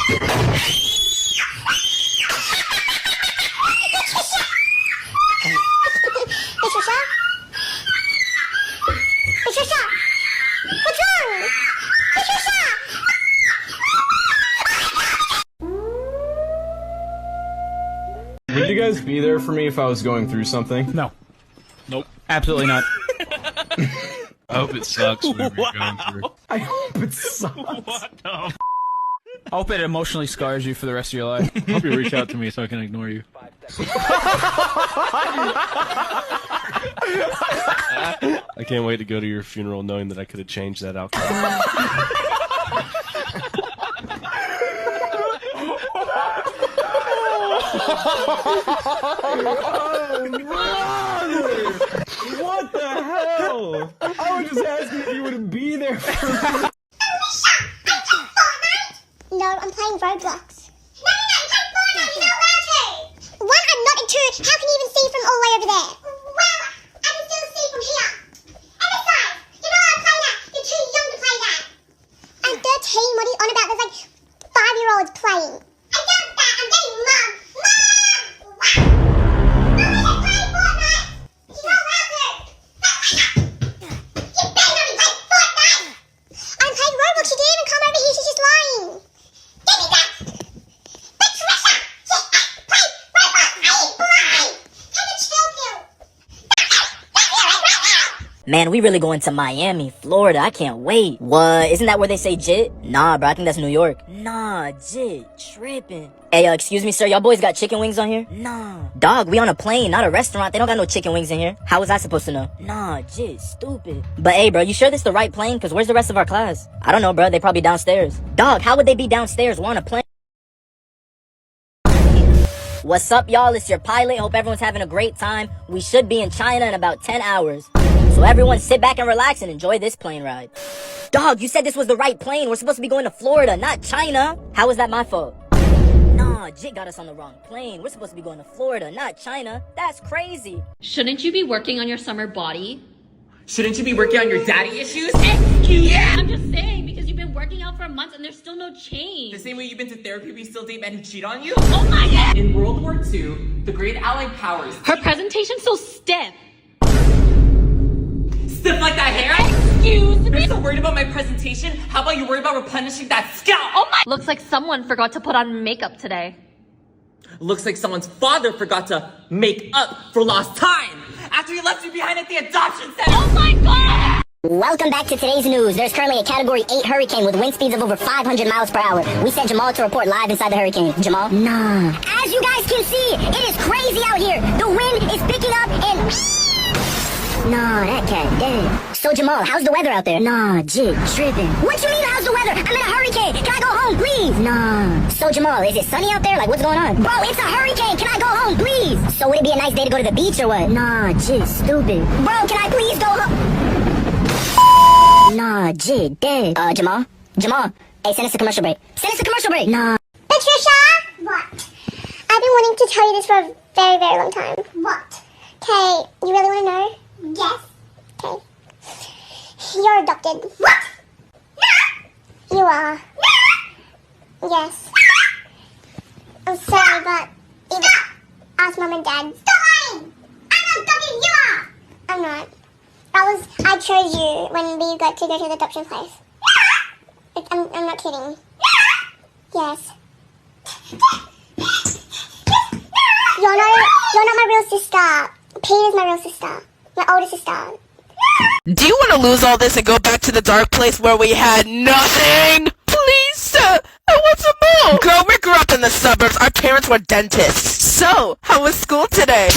Patricia? Patricia? What's wrong? Patricia! Would you guys be there for me if I was going through something? No. Nope. Absolutely not. I hope it sucks whatever you're going through. I hope it sucks. What the? I hope it emotionally scars you for the rest of your life. I hope you reach out to me so I can ignore you. I can't wait to go to your funeral knowing that I could have changed that outcome. What the hell? I was just asking if you would be there for me. No, I'm playing Roblox. No, I'm playing Fortnite. You're not allowed to. One, I'm not. And two, how can you even see from all the way over there? Well, I can still see from here. And besides, you're not allowed to play that. You're too young to play that. I'm 13. What are you on about? There's like 5-year-olds playing. I don't that. I'm getting mum. Mom! Wow. I'm going to play Fortnite. You're not allowed to. You better not be playing Fortnite. I'm playing Roblox. She didn't even come over here. She's just lying. Give me that! Patricia! Play Roblox! I ain't blind! Take a chill pill! Man, we really going to Miami, Florida. I can't wait. What? Isn't that where they say jit? Nah, bro. I think that's New York. Nah, jit. Tripping. Hey, excuse me, sir. Y'all boys got chicken wings on here? Nah. Dog, we on a plane, not a restaurant. They don't got no chicken wings in here. How was I supposed to know? Nah, jit. Stupid. But hey, bro, you sure this the right plane? Cause where's the rest of our class? I don't know, bro. They probably downstairs. Dog, how would they be downstairs? We're on a plane. What's up, y'all? It's your pilot. Hope everyone's having a great time. We should be in China in about 10 hours. So everyone sit back and relax and enjoy this plane ride. Dog, you said this was the right plane. We're supposed to be going to Florida, not China. How is that my fault? Nah, Jit got us on the wrong plane. We're supposed to be going to Florida, not China. That's crazy. Shouldn't you be working on your summer body? Shouldn't you be working on your daddy issues? Yeah, I'm just saying, because you've been working out for months and there's still no change. The same way you've been to therapy, but you still date men who cheat on you? Oh my god! In World War II, the great Allied powers... Her presentation's so stiff. Stiff like that hair? Excuse me? You're so worried about my presentation? How about you worry about replenishing that scalp? Oh my... Looks like someone forgot to put on makeup today. Looks like someone's father forgot to make up for lost time after he left you behind at the adoption center. Oh my god! Welcome back to today's news. There's currently a Category 8 hurricane with wind speeds of over 500 miles per hour. We sent Jamal to report live inside the hurricane. Jamal? Nah. As you guys can see, it is crazy out here. The wind is picking up and... Nah, that cat dead. So Jamal, how's the weather out there? Nah, Jit, tripping. What you mean how's the weather? I'm in a hurricane. Can I go home, please? Nah. So Jamal, is it sunny out there? Like, what's going on? Bro, it's a hurricane. Can I go home, please? So would it be a nice day to go to the beach or what? Nah, Jit, stupid. Bro, can I please go home? Nah, Jit, dead. Jamal? Jamal, hey, send us a commercial break. Send us a commercial break. Nah. Patricia? What? I've been wanting to tell you this for a very, very long time. What? Okay, you really want to know? Yes. Okay. You're adopted. What? No. You are. No. Yes. I'm sorry, but either ask mom and dad. Stop lying! I'm not adopted, you are! I'm not. I chose you when we got to go to the adoption place. I'm not kidding. Yes. You're not my real sister. Peter's my real sister. My older sister. Do you want to lose all this and go back to the dark place where we had nothing? Please, sir. I want some more. Girl, we grew up in the suburbs. Our parents were dentists. So, how was school today?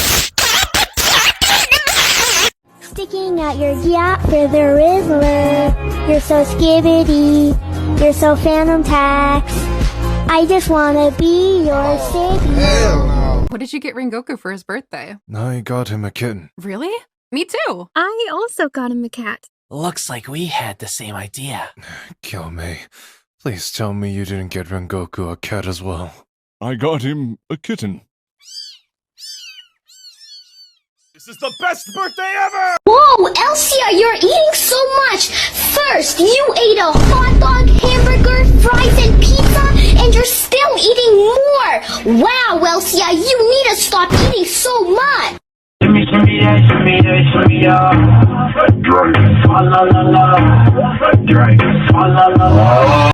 Sticking out your gap for the Riddler. You're so skibbity. You're so Phantom Tax. I just wanna be your savior. What did you get Rengoku for his birthday? I got him a kitten. Really? Me too. I also got him a cat. Looks like we had the same idea. Kill me. Please tell me you didn't get Rengoku a cat as well. I got him a kitten. This is the best birthday ever! Whoa, Elsia, you're eating so much! First, you ate a hot dog, hamburger, fries, and pizza, and you're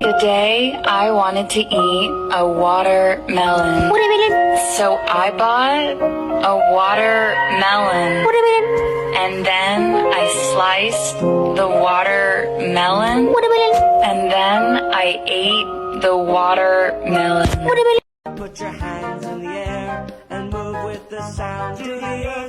Today, I wanted to eat a watermelon. So I bought a watermelon. And then I sliced the watermelon. And then I ate the watermelon. Put your hands in the air and move with the sound to the